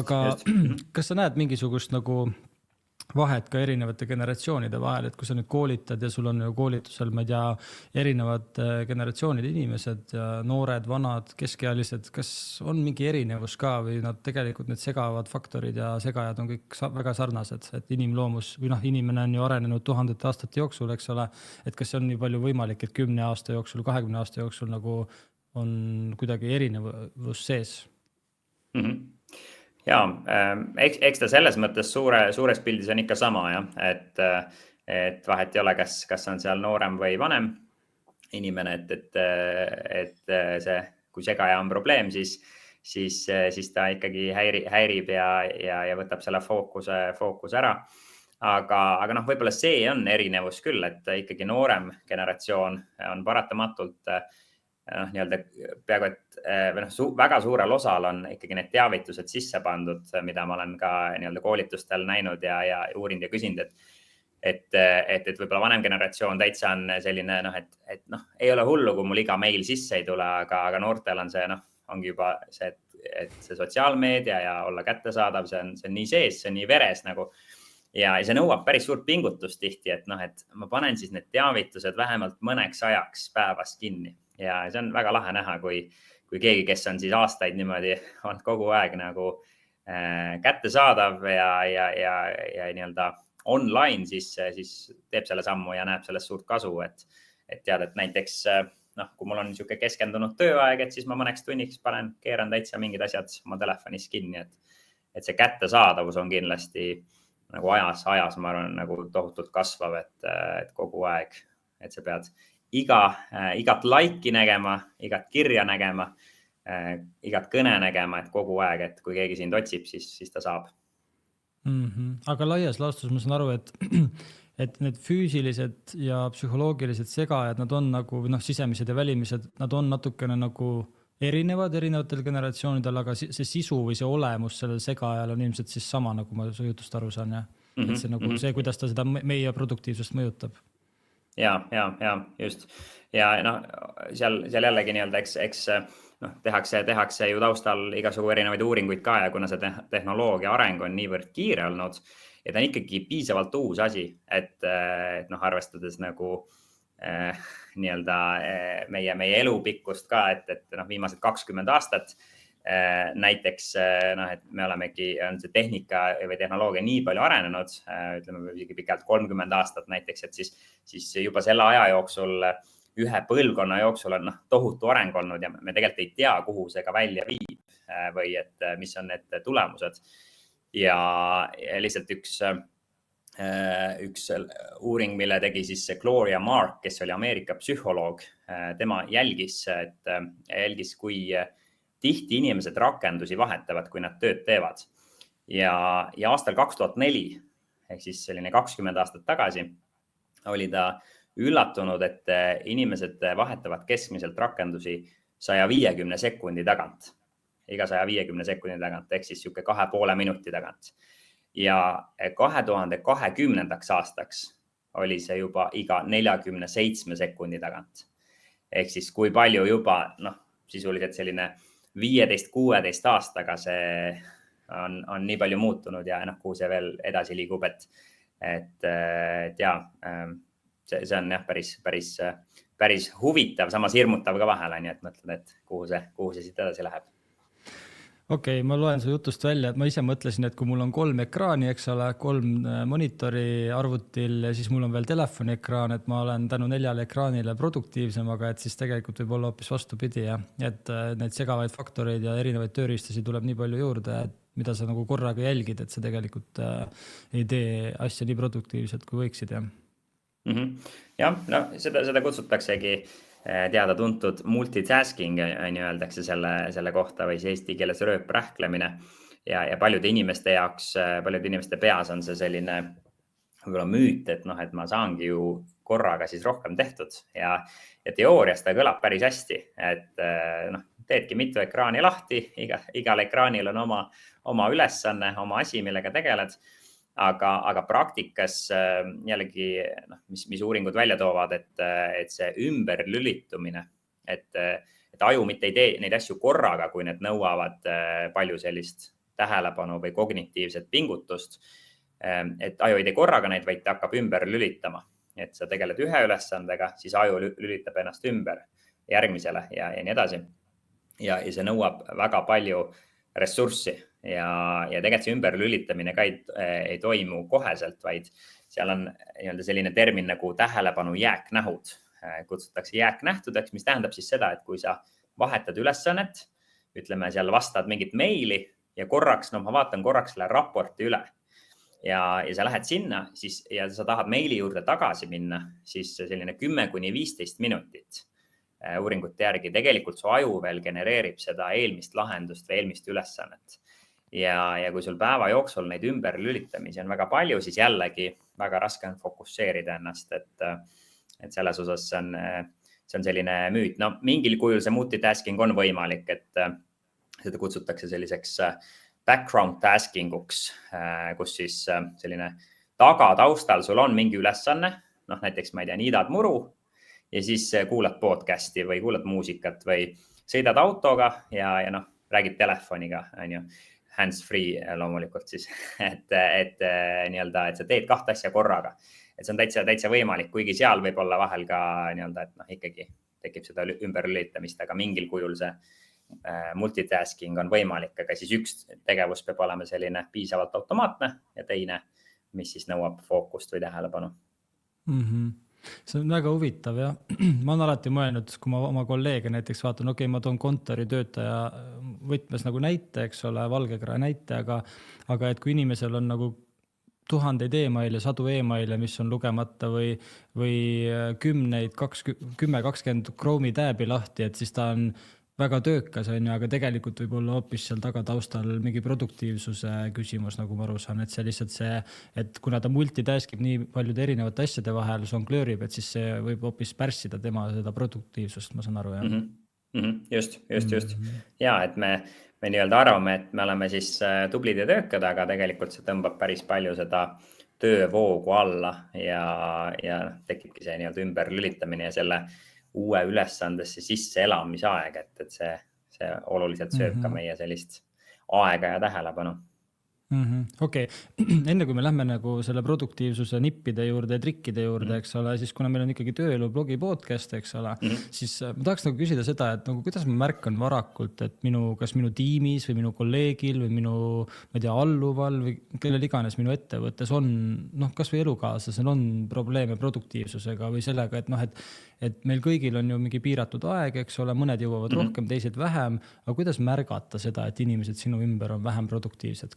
Aga just. kas sa näed mingisugust nagu vahet ka erinevate generatsioonide vahel, et kui sa nüüd koolitad ja sul on ju koolitusel, ma ei tea, erinevad generatsioonide inimesed ja noored, vanad, keskealised, kas on mingi erinevus ka või nad tegelikult need segavad faktorid ja segajad on kõik väga sarnased, et inimloomus või inimene on ju arenenud tuhandete aastate jooksul, eks ole, et kas see on nii palju võimalik, et 10 aasta jooksul, 20 aasta jooksul nagu on kuidagi erinevus sees? Ja, eks ta selles mõttes suures pildis on ikka sama, et vahet ei ole, kas on seal noorem või vanem inimene, et see, kui segaja on probleem, siis ta ikkagi häirib ja võtab selle fookus ära. Aga võib-olla see on erinevus küll, et ikkagi noorem generatsioon on paratamatult nii-öelda peaaegu, et väga suurel osal on ikkagi need teavitused sisse pandud, mida ma olen ka nii-öelda koolitustel näinud ja uurinud ja küsinud, et võib-olla vanem generatsioon täitsa on selline, et ei ole hullu, kui mul iga meil sisse ei tule, aga noortel on see, ongi juba see, et see sotsiaalmeedia ja olla kättesaadav, see on nii sees, see on nii veres nagu. Ja see nõuab päris suurt pingutust tihti, et ma panen siis need teavitused vähemalt mõneks ajaks päevas kinni. Ja see on väga lahe näha, kui keegi, kes on siis aastaid niimoodi on kogu aeg nagu kättesaadav ja nii-öelda online, siis teeb selle sammu ja näeb sellest suurt kasu, et tead, et näiteks kui mul on niisugune keskendunud tööaeg, et siis ma mõneks tunniks keeran täitsa mingid asjad oma telefonis kinni, et see kättesaadavus on kindlasti nagu ajas, ma arvan, nagu tohutult kasvav, et kogu aeg, et sa pead igat laiki nägema, igat kirja nägema, igat kõne nägema, et kogu aeg, et kui keegi sind otsib, siis ta saab. Aga laias laastus ma saan aru, et need füüsilised ja psühholoogilised segajad, nad on nagu, sisemised ja välimised, nad on natukene nagu erinevatel generatsioonidel, aga see sisu või see olemus sellel segajal on ilmselt siis sama, nagu ma su jutust aru saan, ja? Et see nagu see, kuidas ta seda meie produktiivsust mõjutab. Ja, just. Ja seal jällegi nii-öelda, eks tehakse ju taustal igasugu erinevaid uuringuid ka ja kuna see tehnoloogia areng on niivõrd kiire olnud, et on ikkagi piisavalt uus asi, et arvestades nagu nii-öelda meie elupikkust ka, et viimased 20 aastat näiteks, et me olemegi, on see tehnika või tehnoloogia nii palju arenenud, ütleme isegi pikalt 30 aastat näiteks, et siis juba selle aja jooksul, ühe põlvkonna jooksul on tohutu areng olnud ja me tegelikult ei tea, kuhu see ka välja viib või et mis on need tulemused. Ja lihtsalt üks uuring, mille tegi siis Gloria Mark, kes oli Ameerika psühholoog, tema jälgis, kui tihti inimesed rakendusi vahetavad, kui nad tööd teevad. Ja aastal 2004, ehk siis selline 20 aastat tagasi, oli ta üllatunud, et inimesed vahetavad keskmiselt rakendusi 150 sekundi tagant. Iga 150 sekundi tagant, ehk siis 2,5 minuti tagant. Ja 2020. aastaks oli see juba iga 47 sekundi tagant. Ehk siis kui palju juba, sisuliselt selline 15-16 aastaga see on nii palju muutunud ja kuhu see veel edasi liigub, et ja, see on jah, päris huvitav, samas hirmutav ka vahel, nii et mõtled, et kuhu see siit edasi läheb. Okei, ma loen su jutust välja, et ma ise mõtlesin, et kui mul on 3 ekraani, eks ole, 3 monitori arvutil ja siis mul on veel telefoni ekraan, et ma olen tänu 4 ekraanile produktiivsem, aga et siis tegelikult võib olla hoopis vastupidi, ja et neid segavaid faktoreid ja erinevaid tööriistasid tuleb nii palju juurde, et mida sa nagu korraga jälgid, et sa tegelikult ei tee asja nii produktiivselt, kui võiksid, jah. Jah, seda kutsutaksegi teada-tuntud multitasking, öeldakse selle kohta või see eesti keeles rööprähklemine ja paljude inimeste jaoks, paljude inimeste peas on see selline võib-olla müüt, et ma saangi ju korraga siis rohkem tehtud ja teoorias ta kõlab päris hästi, et teedki mitu ekraani lahti, igal ekraanil on oma ülesanne, oma asi, millega tegeled. Aga praktikas jällegi, mis uuringud välja toovad, et see ümberlülitumine, et aju mitte ei tee neid asju korraga, kui need nõuavad palju sellist tähelepanu või kognitiivset pingutust. Et aju ei tee korraga neid, vaid ta hakkab ümber lülitama. Et sa tegeled ühe ülesandega, siis aju lülitab ennast ümber järgmisele ja nii edasi. Ja see nõuab väga palju ressurssi ja tegelikult see ümberlülitamine ka ei toimu koheselt, vaid seal on nii-öelda selline termin nagu tähelepanu jääknähud. Kutsutakse jääknähtudeks, mis tähendab siis seda, et kui sa vahetad ülesannet, ütleme seal vastad mingit meili ja korraks, ma vaatan korraks selle raporti üle ja sa lähed sinna siis, ja sa tahad meili juurde tagasi minna, siis selline 10–15 minutit uuringute järgi tegelikult su aju veel genereerib seda eelmist lahendust või eelmist ülesannet. Ja kui sul päeva jooksul neid ümberlülitamisi on väga palju, siis jällegi väga raske on fokusseerida ennast, et selles osas see on selline müüt. No mingil kujul see multitasking on võimalik, et seda kutsutakse selliseks background tasking uks, kus siis selline taustal sul on mingi ülesanne, näiteks ma ei tea, niidad muru ja siis kuulad podcasti või kuulad muusikat või sõidad autoga ja räägid telefoniga, on ju, hands free loomulikult siis, et nii-öelda, et sa teed 2 asja korraga. Et see on täitsa võimalik, kuigi seal võib olla vahel ka nii-öelda, et ikkagi tekib seda ümberlülitamist, aga mingil kujul see multitasking on võimalik, aga siis üks tegevus peab olema selline piisavalt automaatne ja teine, mis siis nõuab fookust või tähelepanu. See on väga huvitav ja ma olen alati mõelnud, kui ma oma kolleege näiteks vaatan, okei, ma toon kontoritöötaja võtmes nagu näite, eks ole, valgekrae näite, aga et kui inimesel on nagu 1000 emaile, 100 emaile, mis on lugemata või 10-20 Chrome'i tääbi lahti, et siis ta on väga töökas, aga tegelikult võib olla hoopis seal taga taustal mingi produktiivsuse küsimus, nagu ma aru saan, et see lihtsalt et kuna ta multitaskib nii paljude erinevate asjade vahel, žonglöörib, et siis see võib hoopis pärssida tema seda produktiivsust, ma saan aru, jah? Just. Ja, et me nii-öelda arvame, et me oleme siis tublid ja töökad, aga tegelikult see tõmbab päris palju seda töövoogu alla ja tekibki see nii-öelda ümberlülitamine ja selle uue ülesandesse sisse elamisaeg, et see oluliselt sööb ka meie sellist aega ja tähelepanu. Okei, enne kui me lähme nagu selle produktiivsuse nippide juurde ja trikkide juurde, eks ole, siis kuna meil on ikkagi tööelu blogi podcast, eks ole, siis ma tahaks nagu küsida seda, et nagu kuidas ma märkan varakult, et kas minu tiimis või minu kolleegil või minu, ma ei tea, alluval või kellel iganes minu ettevõttes on, kas või elukaaslasel on probleeme produktiivsusega või sellega, et meil kõigil on ju mingi piiratud aeg, eks ole, mõned jõuavad rohkem, teised vähem, aga kuidas märgata seda, et inimesed sinu ümber on vähem produktiivsed?